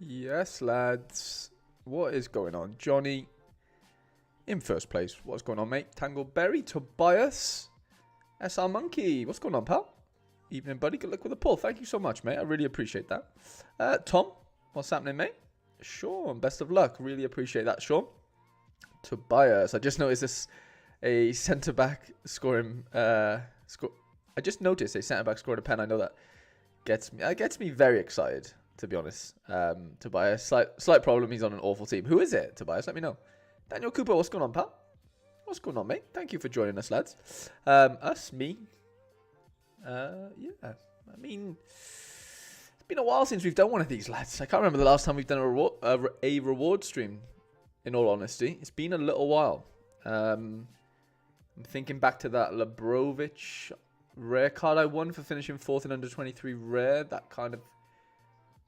Yes, lads. What is going on? Johnny in first place. What's going on, mate? Tangleberry, Tobias, SR Monkey. What's going on, pal? Evening, buddy. Good luck with the pull. Thank you so much, mate. I really appreciate that. Tom, what's happening, mate? Sean, best of luck. Really appreciate that, Sean. Tobias, I just noticed this a centre back scoring. I just noticed a centre back scoring a pen. I know that gets me very excited, to be honest. Tobias, slight problem. He's on an awful team. Who is it, Tobias? Let me know. Daniel Cooper, what's going on, pal? What's going on, mate? Thank you for joining us, lads. Me. Yeah. I mean, it's been a while since we've done one of these, lads. I can't remember the last time we've done a reward stream, in all honesty. It's been a little while. I'm thinking back to that Labrovic rare card I won for finishing 4th in under 23 rare. That kind of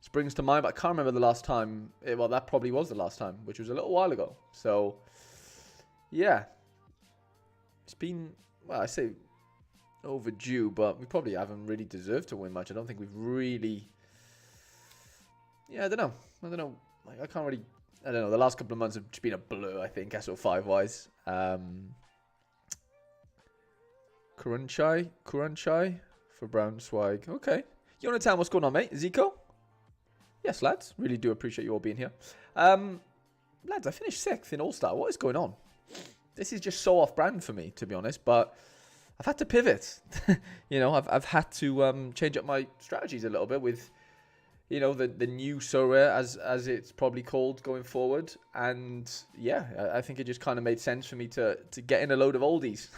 springs to mind, but I can't remember the last time. Well, that probably was the last time, which was a little while ago. So, yeah. It's been, well, I say overdue, but we probably haven't really deserved to win much. I don't think we've really... Yeah, I don't know. Like, I can't really... I don't know. The last couple of months have just been a blur, I think, SO5-wise. Kurunchai for Brown Swag. Okay. Jonathan, what's going on, mate? Zico? Yes, lads. Really do appreciate you all being here. Lads, I finished 6th in All-Star. What is going on? This is just so off-brand for me, to be honest. But I've had to pivot. You know, I've had to change up my strategies a little bit with, you know, the new Sorare, as it's probably called, going forward. And, yeah, I think it just kind of made sense for me to get in a load of oldies.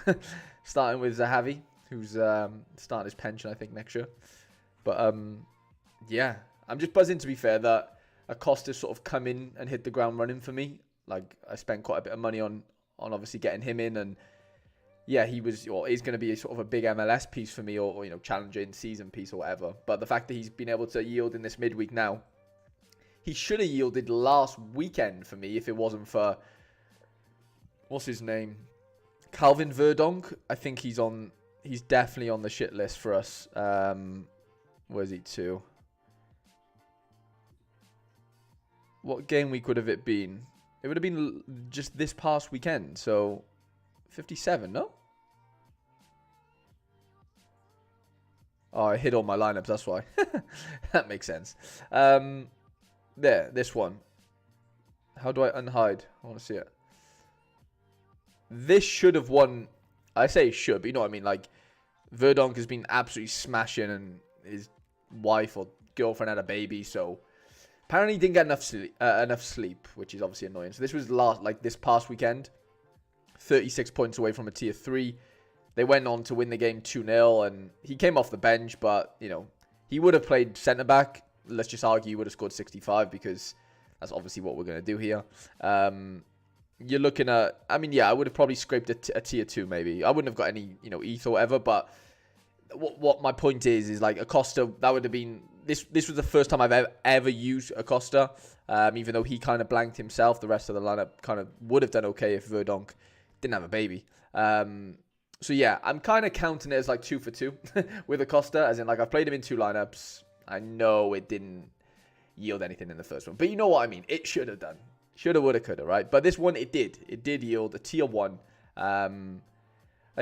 Starting with Zahavi, who's starting his pension, I think, next year. But, yeah, I'm just buzzing, to be fair, that Acosta's sort of come in and hit the ground running for me. Like, I spent quite a bit of money on obviously getting him in. And, yeah, he's going to be a sort of a big MLS piece for me, or, you know, challenging season piece or whatever. But the fact that he's been able to yield in this midweek now, he should have yielded last weekend for me if it wasn't for, what's his name? Calvin Verdonk. I think he's definitely on the shit list for us. Where's he to? What game week would have it been? It would have been just this past weekend. So 57, no? Oh, I hit all my lineups, that's why. That makes sense. There, this one. How do I unhide? I want to see it. This should have won. I say should, but you know what I mean. Like, Verdonk has been absolutely smashing, and his wife or girlfriend had a baby, so apparently he didn't get enough sleep, which is obviously annoying. So this was this past weekend, 36 points away from a tier 3. They went on to win the game 2-0, and he came off the bench, but, you know, he would have played centre-back. Let's just argue he would have scored 65, because that's obviously what we're going to do here. You're looking at, I mean, yeah, I would have probably scraped a tier 2 maybe. I wouldn't have got any, you know, ETH or whatever, but what my point is like Acosta, that would have been, this was the first time I've ever used Acosta, even though he kind of blanked himself. The rest of the lineup kind of would have done okay if Verdonk didn't have a baby. So yeah, I'm kind of counting it as like 2 for 2 with Acosta, as in like I've played him in 2 lineups. I know it didn't yield anything in the first one, but you know what I mean. It should have done. Shoulda, woulda, coulda, right? But this one, it did. It did yield a tier 1. And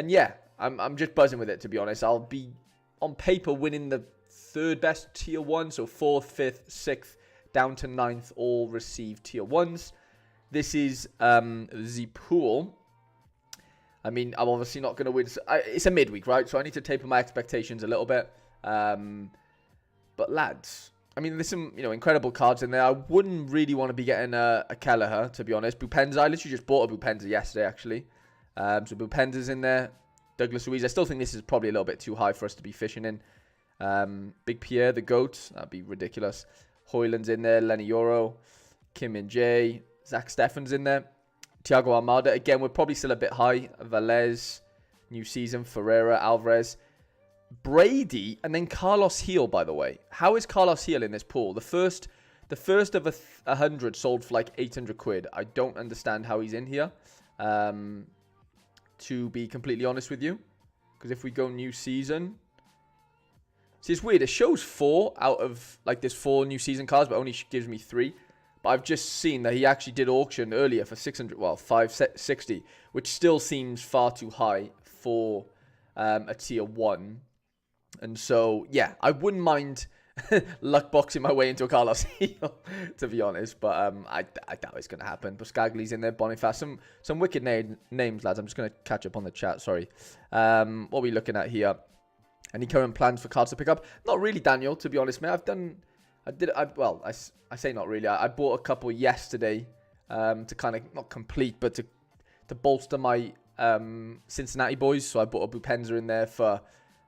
yeah, I'm just buzzing with it, to be honest. I'll be, on paper, winning the 3rd best tier 1. So 4th, 5th, 6th, down to 9th, all receive tier 1s. This is the pool. I mean, I'm obviously not going to win. It's a midweek, right? So I need to taper my expectations a little bit. But lads, I mean, there's some, you know, incredible cards in there. I wouldn't really want to be getting a Kelleher, to be honest. Bupenza, I literally just bought a Bupenza yesterday, actually. So Bupenza's in there. Douglas Luiz. I still think this is probably a little bit too high for us to be fishing in. Big Pierre, the GOAT. That'd be ridiculous. Hoyland's in there. Lenny Yoro. Kim Min-jae. Zach Steffen's in there. Thiago Almada. Again, we're probably still a bit high. Velez. New season. Ferreira. Alvarez. Brady, and then Carlos Heel, by the way. How is Carlos Heel in this pool? The first of 100 sold for like 800 quid. I don't understand how he's in here, to be completely honest with you. Because if we go new season, See, it's weird. It shows 4 out of, like, there's 4 new season cards, but only gives me 3. But I've just seen that he actually did auction earlier for 600, well, 560, which still seems far too high for a tier 1. And so, yeah, I wouldn't mind luck boxing my way into a Carlos Heel, to be honest. But I doubt it's going to happen. Buscagli's in there, Boniface. Some wicked names, lads. I'm just going to catch up on the chat, sorry. What are we looking at here? Any current plans for cards to pick up? Not really, Daniel, to be honest, mate. I say not really. I bought a couple yesterday to kind of, not complete, but to bolster my Cincinnati boys. So I bought a Bupenza in there for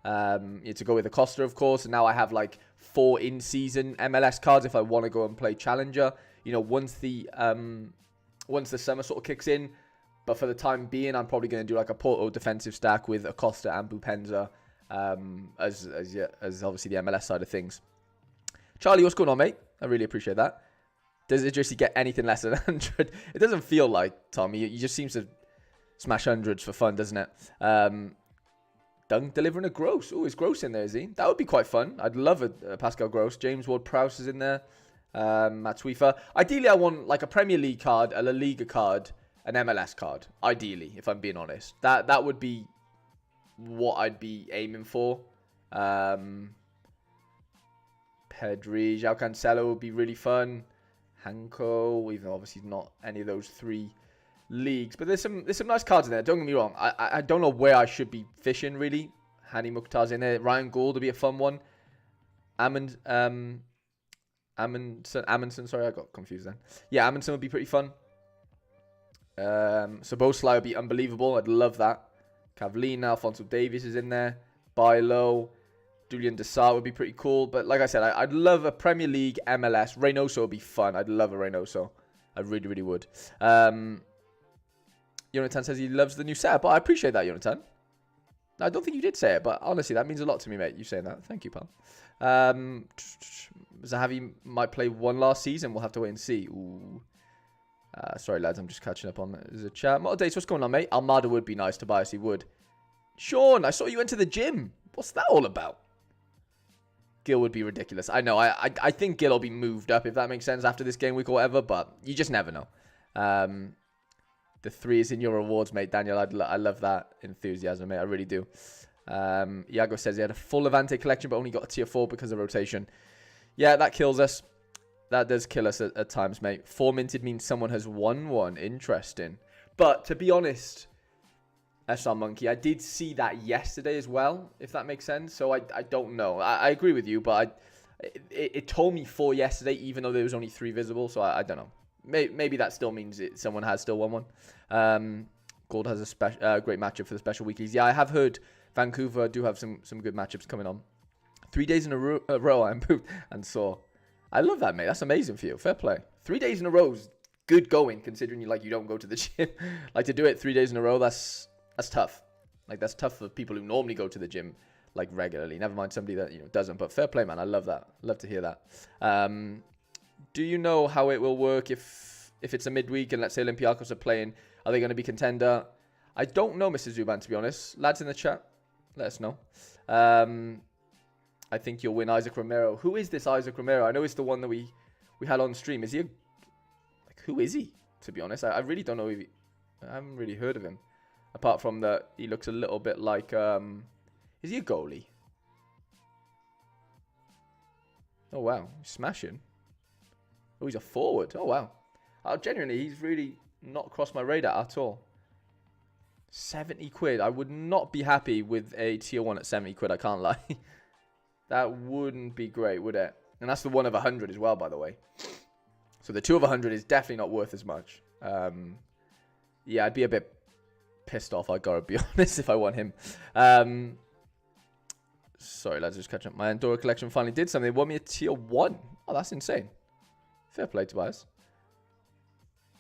to go with Acosta, of course. And now I have like 4 in-season MLS cards if I want to go and play Challenger. You know, once the summer sort of kicks in. But for the time being, I'm probably going to do like a Porto defensive stack with Acosta and Bupenza. As obviously the MLS side of things. Charlie, what's going on, mate? I really appreciate that. Does it just get anything less than 100? It doesn't feel like, Tommy. You just seems to smash hundreds for fun, doesn't it? Dunk delivering a Gross. Oh, is Gross in there, is he? That would be quite fun. I'd love a Pascal Gross. James Ward-Prowse is in there. Matt Sweefer. Ideally, I want like a Premier League card, a La Liga card, an MLS card. Ideally, if I'm being honest. That would be what I'd be aiming for. Pedri, João Cancelo would be really fun. Hanko, even though obviously not any of those 3 leagues. But there's some nice cards in there. Don't get me wrong. I don't know where I should be fishing, really. Hani Mukhtar's in there. Ryan Gould would be a fun one. Amundsen, sorry, I got confused then. Yeah, Amundsen would be pretty fun. Szoboszlai would be unbelievable. I'd love that. Cavallina, Alphonso Davies is in there. Bailo, Julian Desart would be pretty cool. But like I said, I'd love a Premier League, MLS. Reynoso would be fun. I'd love a Reynoso. I really, really would. Jonathan says he loves the new setup. But I appreciate that, Jonathan. I don't think you did say it, but honestly, that means a lot to me, mate. You saying that. Thank you, pal. Zahavi might play one last season. We'll have to wait and see. Ooh. Sorry, lads, I'm just catching up on the chat. Model Dates, what's going on, mate? Almada would be nice. Tobias, he would. Sean, I saw you went to the gym. What's that all about? Gil would be ridiculous. I know. I think Gil will be moved up, if that makes sense, after this game week or whatever, but you just never know. The 3 is in your rewards, mate, Daniel. I love that enthusiasm, mate. I really do. Iago says he had a full Levante collection, but only got a tier 4 because of rotation. Yeah, that kills us. That does kill us at times, mate. 4 minted means someone has won one. Interesting. But to be honest, SR Monkey, I did see that yesterday as well, if that makes sense. So I don't know. I agree with you, but it told me 4 yesterday, even though there was only 3 visible. So I don't know. Maybe that still means someone has still won one. Gold has a great matchup for the special weeklies. Yeah, I have heard Vancouver do have some good matchups coming on. 3 days in a row, I improved and saw. I love that, mate. That's amazing for you. Fair play. 3 days in a row is good going, considering you don't go to the gym. Like, to do it 3 days in a row, that's tough. Like, that's tough for people who normally go to the gym like regularly. Never mind somebody that doesn't. But fair play, man. I love that. Love to hear that. Do you know how it will work if it's a midweek and let's say Olympiacos are playing? Are they going to be contender? I don't know, Mr. Zuban, to be honest. Lads in the chat, let us know. I think you'll win Isaac Romero. Who is this Isaac Romero? I know it's the one that we had on stream. Is he who is he, to be honest? I really don't know. I haven't really heard of him. Apart from that, he looks a little bit like... is he a goalie? Oh, wow. He's smashing. Oh, he's a forward. Oh, wow. Genuinely, he's really not crossed my radar at all. 70 quid. I would not be happy with a tier 1 at 70 quid. I can't lie. That wouldn't be great, would it? And that's the 1 of 100 as well, by the way. So the 2 of 100 is definitely not worth as much. Yeah, I'd be a bit pissed off, I gotta be honest, if I want him. Sorry, lads, just catching up. My Andorra collection finally did something. They won me a tier 1. Oh, that's insane. Fair play, Tobias.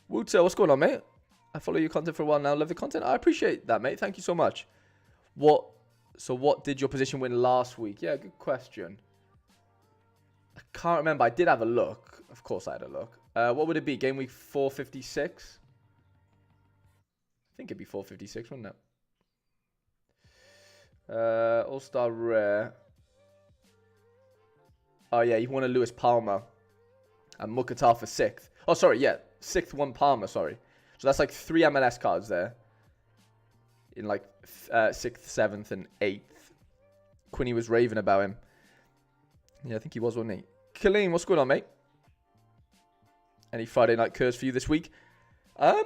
Wooter, what's going on, mate? I follow your content for a while now. Love the content. I appreciate that, mate. Thank you so much. So what did your position win last week? Yeah, good question. I can't remember. I did have a look. Of course I had a look. What would it be? Game week 456? I think it'd be 456, wouldn't it? All-Star Rare. Oh, yeah, he won a Lewis Palmer. And Mukhtar for 6th. Oh, sorry, yeah. 6th won Palmer, sorry. So that's like 3 MLS cards there. In like 6th, 7th, and 8th. Quinny was raving about him. Yeah, I think he was, wasn't he? Killeen, what's going on, mate? Any Friday night curse for you this week? I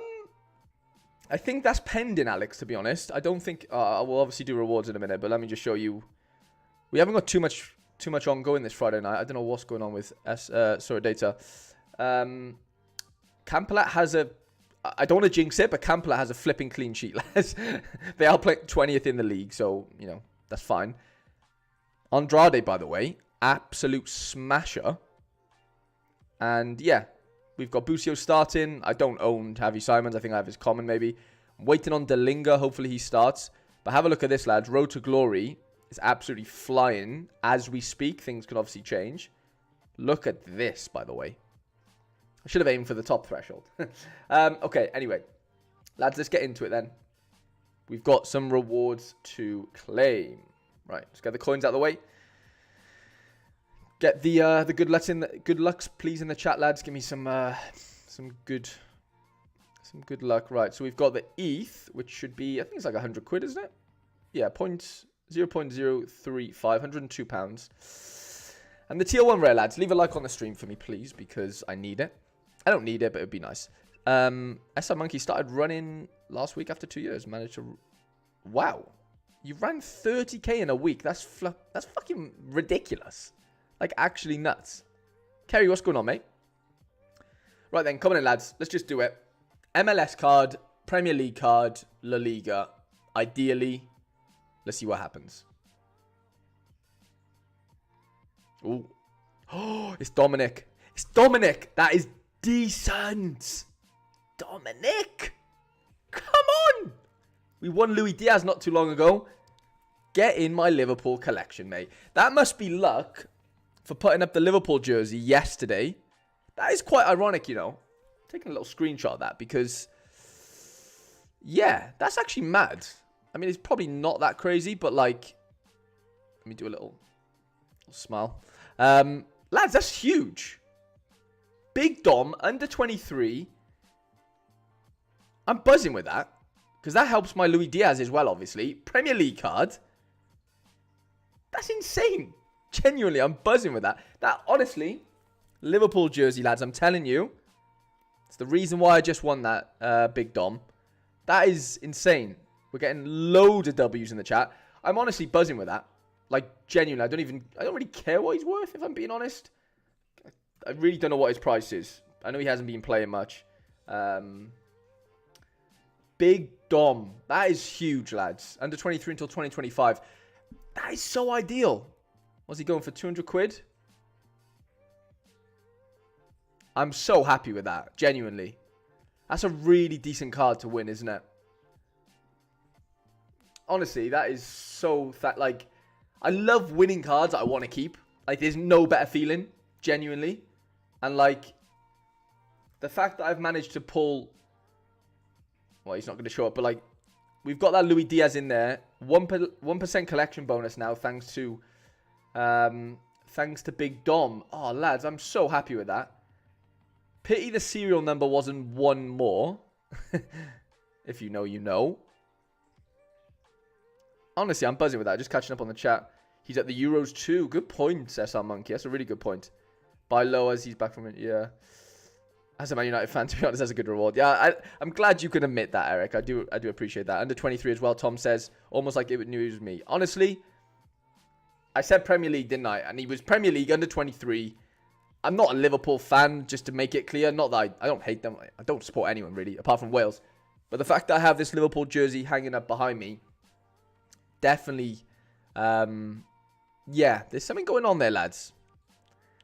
think that's pending, Alex, to be honest. I don't think... I will obviously do rewards in a minute, but let me just show you. We haven't got too much ongoing this Friday night. I don't know what's going on with Sorare Data. Kampelat has a... I don't want to jinx it, but Kampelat has a flipping clean sheet. They are playing 20th in the league, so, you know, that's fine. Andrade, by the way, absolute smasher. And, yeah, we've got Busio starting. I don't own Javi Simons. I think I have his common, maybe. I'm waiting on Delinga. Hopefully he starts. But have a look at this, lads. Road to Glory is absolutely flying. As we speak, things can obviously change. Look at this, by the way. I should have aimed for the top threshold. Okay, anyway. Lads, let's get into it then. We've got some rewards to claim. Right, let's get the coins out of the way. Get the good lucks, please, in the chat, lads. Give me some good luck. Right, so we've got the ETH, which should be, I think it's like 100 quid, isn't it? Yeah, 0.035, £102. And the tier 1 rare, lads. Leave a like on the stream for me, please, because I need it. I don't need it, but it'd be nice. SR Monkey started running last week after 2 years. Managed to... Wow. You ran 30k in a week. That's fucking ridiculous. Like, actually nuts. Kerry, what's going on, mate? Right then, come on in, lads. Let's just do it. MLS card, Premier League card, La Liga. Ideally, let's see what happens. Ooh. Oh, it's Dominic. It's Dominic. That is decent. Dominic. Come on. We won Luis Diaz not too long ago. Get in my Liverpool collection, mate. That must be luck for putting up the Liverpool jersey yesterday. That is quite ironic, you know. Taking a little screenshot of that because, yeah, that's actually mad. I mean, it's probably not that crazy, but like, let me do a little smile. Lads, that's huge. Big Dom, under 23. I'm buzzing with that because that helps my Luis Diaz as well, obviously. Premier League card. That's insane. Genuinely, I'm buzzing with that. That, honestly, Liverpool jersey, lads, I'm telling you. It's the reason why I just won that Big Dom. That is insane. We're getting loads of W's in the chat. I'm honestly buzzing with that. Like, genuinely, I don't really care what he's worth, if I'm being honest. I really don't know what his price is. I know he hasn't been playing much. Big Dom. That is huge, lads. Under 23 until 2025. That is so ideal. Was he going for 200 quid? I'm so happy with that. Genuinely. That's a really decent card to win, isn't it? Honestly, that is so... like, I love winning cards that I want to keep. Like, there's no better feeling. Genuinely. And, like, the fact that I've managed to pull... Well, he's not going to show up, but, like, we've got that Luis Diaz in there. 1% collection bonus now, thanks to Big Dom. Oh, lads, I'm so happy with that. Pity the serial number wasn't one more. If you know, you know. Honestly, I'm buzzing with that. Just catching up on the chat. He's at the Euros too. Good point, SR Monkey. That's a really good point. Buy low as he's back from it. Yeah. As a Man United fan, to be honest, that's a good reward. Yeah, I'm glad you can admit that, Eric. I do appreciate that. Under 23 as well, Tom says. Almost like it knew it was me. Honestly, I said Premier League, didn't I? And he was Premier League under 23. I'm not a Liverpool fan, just to make it clear. Not that I don't hate them. I don't support anyone, really, apart from Wales. But the fact that I have this Liverpool jersey hanging up behind me, definitely, yeah, there's something going on there, lads.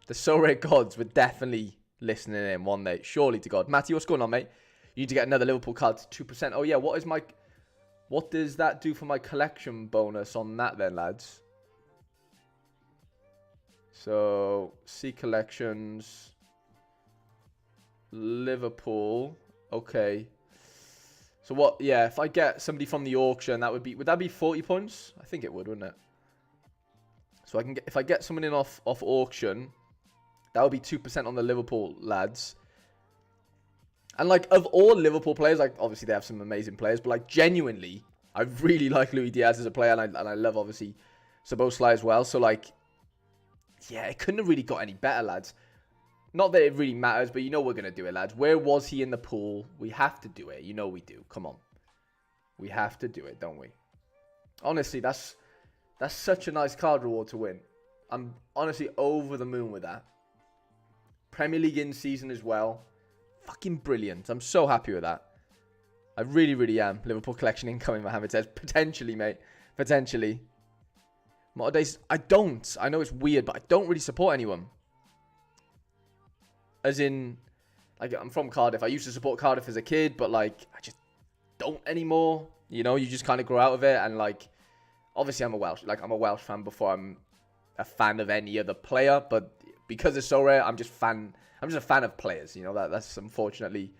The Sorare gods were definitely listening in one day. Surely to God. Matty, what's going on, mate? You need to get another Liverpool card to 2%. Oh, yeah, what does that do for my collection bonus on that then, lads? So, see collections. Liverpool. Okay. So what, yeah, if I get somebody from the auction, would that be 40 points? I think it would, wouldn't it? So So I can get, if I get someone in off auction, that would be 2% on the Liverpool lads. And like of all Liverpool players, like obviously they have some amazing players, but like genuinely, I really like Luis Diaz as a player, and I love obviously Szoboszlai as well. So like, yeah, it couldn't have really got any better, lads. Not that it really matters, but you know we're gonna do it, lads. Where was he in the pool? We have to do it. You know we do. Come on, we have to do it, don't we? Honestly, that's such a nice card reward to win. I'm honestly over the moon with that. Premier League in season as well. Fucking brilliant. I'm so happy with that. I really, really am. Liverpool collection incoming, Mohammed says. Potentially, mate. Potentially. Modern days, I don't. I know it's weird, but I don't really support anyone. As in, like, I'm from Cardiff. I used to support Cardiff as a kid, but, like, I just don't anymore. You know, you just kind of grow out of it. And, like, obviously I'm a Welsh fan before I'm a fan of any other player. But because it's so rare, I'm just a fan of players. You know, that's unfortunately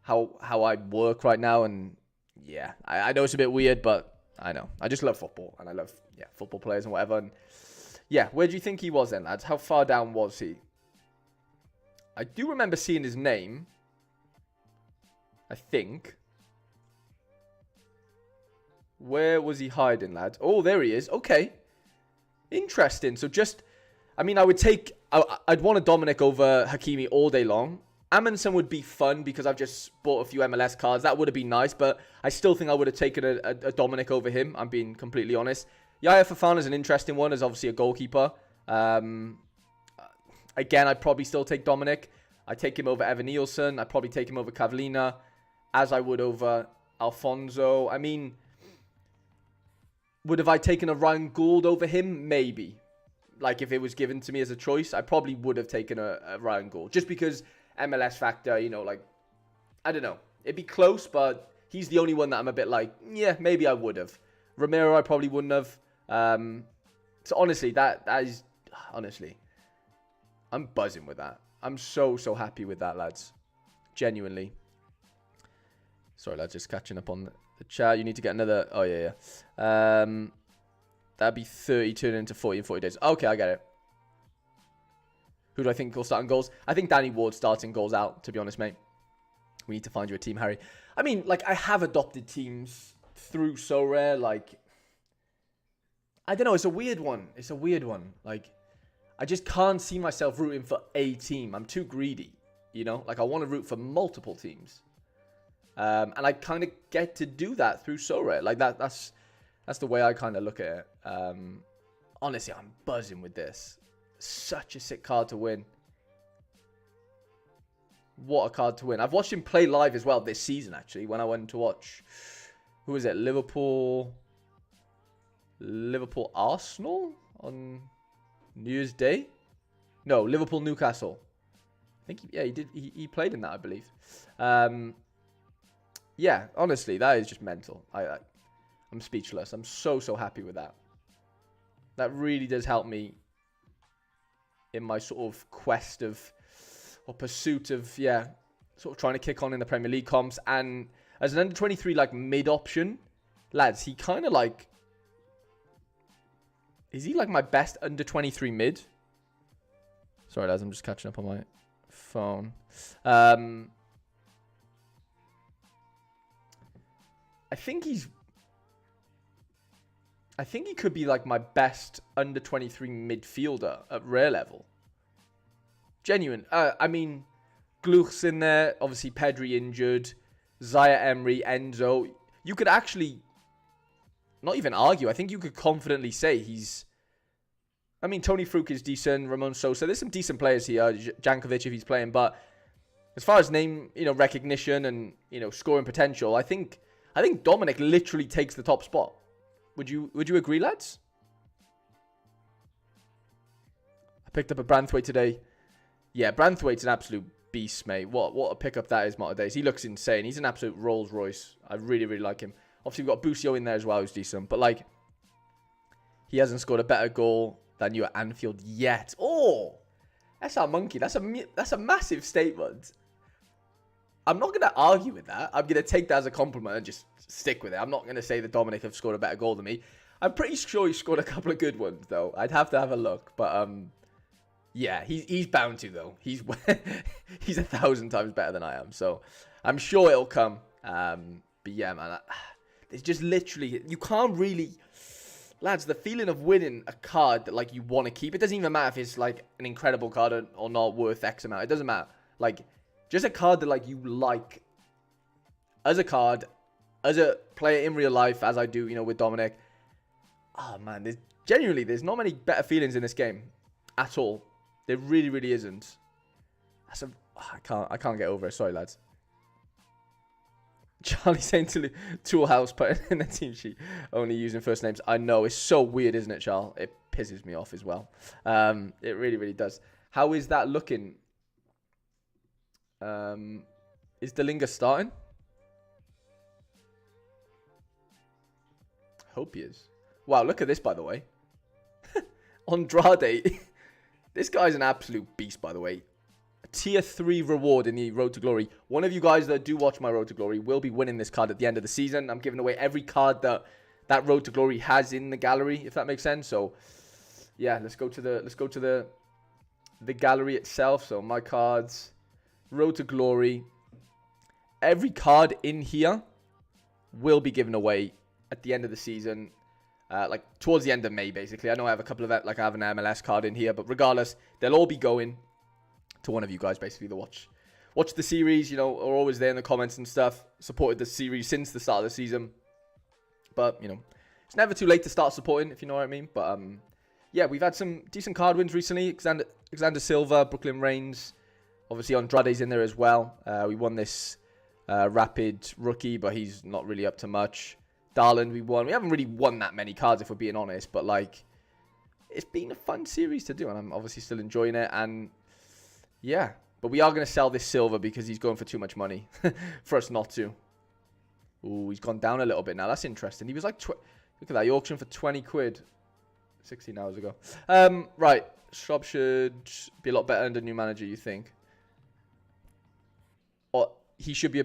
how I work right now. And, yeah, I know it's a bit weird, but I know. I just love football. And I love, football players and whatever. And, yeah, where do you think he was then, lads? How far down was he? I do remember seeing his name. I think. Where was he hiding, lads? Oh, there he is. Okay. Interesting. So just, I mean, I'd want a Dominic over Hakimi all day long. Amundsen would be fun because I've just bought a few MLS cards. That would have been nice, but I still think I would have taken a Dominic over him. I'm being completely honest. Yaya Fofana is an interesting one as obviously a goalkeeper. Again, I'd probably still take Dominic. I'd take him over Evan Nielsen. I'd probably take him over Cavallina, as I would over Alfonso. I mean, would have I taken a Ryan Gould over him? Maybe. Like, if it was given to me as a choice, I probably would have taken a Ryan Gould. Just because MLS factor, you know, like, I don't know. It'd be close, but he's the only one that I'm a bit like, yeah, maybe I would have. Romero, I probably wouldn't have. So, honestly, that is... Honestly... I'm buzzing with that. I'm so happy with that, lads. Genuinely. Sorry, lads, just catching up on the chat. You need to get another... Oh, yeah. That'd be 30 turning into 40 in 40 days. Okay, I get it. Who do I think will start in goals? I think Danny Ward starting goals out, to be honest, mate. We need to find you a team, Harry. I mean, like, I have adopted teams through Sorare. Like, I don't know. It's a weird one. Like... I just can't see myself rooting for a team. I'm too greedy, you know? Like, I want to root for multiple teams. And I kind of get to do that through Sorare. Like, that's the way I kind of look at it. Honestly, I'm buzzing with this. Such a sick card to win. What a card to win. I've watched him play live as well this season, actually, when I went to watch... Who was it? Liverpool Arsenal on... New Year's Day? No, Liverpool Newcastle. I think he played in that, I believe. Yeah, honestly, that is just mental. I'm speechless. I'm so happy with that. That really does help me in my sort of quest of or pursuit of sort of trying to kick on in the Premier League comps. And as an under 23 like mid option, lads, he kind of like... Is he like my best under 23 mid? Sorry, lads, I'm just catching up on my phone. I think he could be like my best under 23 midfielder at rare level. Genuine. I mean, Gluch's in there. Obviously, Pedri injured. Zaya Emery, Enzo. You could actually... Not even argue. I think you could confidently say he's... I mean, Tony Fruk is decent. Ramon Sosa. There's some decent players here. Jankovic, if he's playing. But as far as name, recognition and, scoring potential, I think Dominic literally takes the top spot. Would you agree, lads? I picked up a Branthwaite today. Yeah, Branthwaite's an absolute beast, mate. What a pickup that is, Marta Days. He looks insane. He's an absolute Rolls Royce. I really, really like him. Obviously, we've got Busio in there as well, who's decent. But, like, he hasn't scored a better goal than you at Anfield yet. Oh, that's our monkey. That's a massive statement. I'm not going to argue with that. I'm going to take that as a compliment and just stick with it. I'm not going to say that Dominic have scored a better goal than me. I'm pretty sure he scored a couple of good ones, though. I'd have to have a look. But, yeah, he's bound to, though. He's 1,000 times better than I am. So, I'm sure it'll come. But, yeah, man. It's just literally... You can't really... Lads, the feeling of winning a card that, like, you want to keep. It doesn't even matter if it's, like, an incredible card or not worth X amount. It doesn't matter. Like, just a card that, like, you like as a card, as a player in real life, as I do, you know, with Dominic. Oh, man. There's not many better feelings in this game at all. There really, really isn't. I can't get over it. Sorry, lads. Charlie saying to Tool House putting in the team sheet, only using first names. I know, it's so weird, isn't it, Charles? It pisses me off as well. It really, really does. How is that looking? Is Dalinga starting? Hope he is. Wow, look at this, by the way. Andrade. This guy's an absolute beast, by the way. Tier 3 reward in the Road to Glory. One of you guys that do watch my Road to Glory will be winning this card at the end of the season. I'm giving away every card that Road to Glory has in the gallery, if that makes sense. So, yeah, let's go to the gallery itself. So, my cards, Road to Glory. Every card in here will be given away at the end of the season. Like towards the end of May, basically. I know I have a couple of, like I have an MLS card in here, but regardless, they'll all be going to one of you guys, basically, to watch the series, you know, are always there in the comments and stuff, supported the series since the start of the season, but, you know, it's never too late to start supporting, if you know what I mean, but, yeah, we've had some decent card wins recently, Alexander Silva, Brooklyn Reigns, obviously Andrade's in there as well, we won this, Rapid rookie, but he's not really up to much, Darland we won, we haven't really won that many cards, if we're being honest, but, like, it's been a fun series to do, and I'm obviously still enjoying it, and yeah, but we are going to sell this silver because he's going for too much money for us not to. Ooh, he's gone down a little bit now. That's interesting. He was like, look at that, he auctioned for 20 quid 16 hours ago. Right, shop should be a lot better under new manager, you think? Or he should be,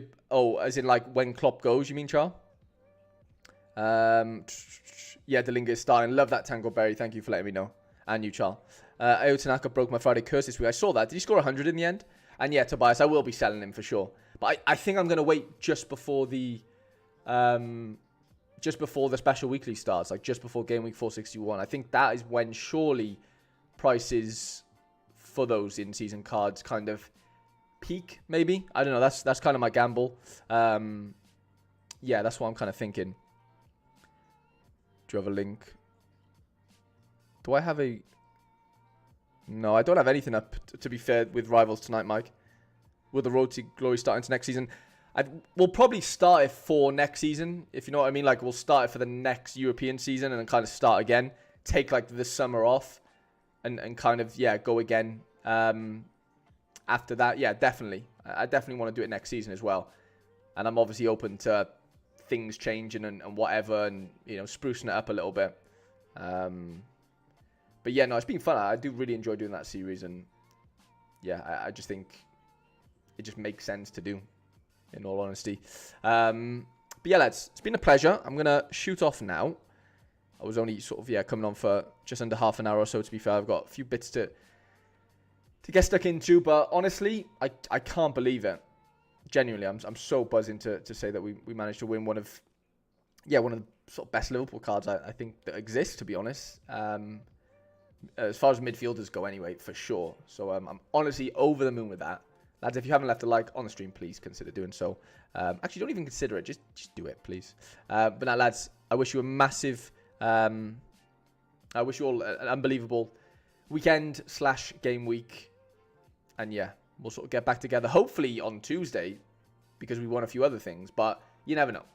as in like when Klopp goes, you mean, Charles? Yeah, Dalinga is starting. Love that Tango Berry. Thank you for letting me know. And you, Charles. Ayo Tanaka broke my Friday curse this week. I saw that. Did he score 100 in the end? And yeah, Tobias, I will be selling him for sure. But I think I'm going to wait just before the special weekly starts, like just before game week 461. I think that is when surely prices for those in-season cards kind of peak, maybe. I don't know. That's kind of my gamble. Yeah, that's what I'm kind of thinking. Do you have a link? Do I have a... No, I don't have anything up, to be fair, with Rivals tonight, Mike. Will the Road to Glory start into next season? We'll probably start it for next season, if you know what I mean. Like, we'll start it for the next European season and then kind of start again. Take, like, the summer off and kind of, yeah, go again after that. Yeah, definitely. I definitely want to do it next season as well. And I'm obviously open to things changing and whatever and, you know, sprucing it up a little bit. But yeah, no, it's been fun. I do really enjoy doing that series, and yeah, I just think it just makes sense to do, in all honesty. But yeah, lads, it's been a pleasure. I'm gonna shoot off now. I was only sort of coming on for just under half an hour or so. To be fair, I've got a few bits to get stuck into, but honestly, I can't believe it. Genuinely, I'm so buzzing to say that we managed to win one of the sort of best Liverpool cards I think that exists. To be honest. As far as midfielders go anyway, for sure. So I'm honestly over the moon with that. Lads, if you haven't left a like on the stream, please consider doing so. Actually, don't even consider it. Just do it, please. But now, lads, I wish you a massive... I wish you all an unbelievable weekend/game week. And yeah, we'll sort of get back together, hopefully on Tuesday, because we won a few other things. But you never know.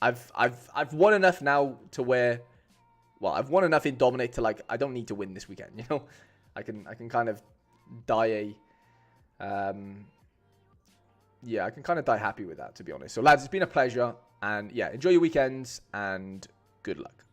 I've won enough now to where... Well, I've won enough in Dominic to, like, I don't need to win this weekend, you know? I can kind of die I can kind of die happy with that, to be honest. So, lads, it's been a pleasure. And, yeah, enjoy your weekends and good luck.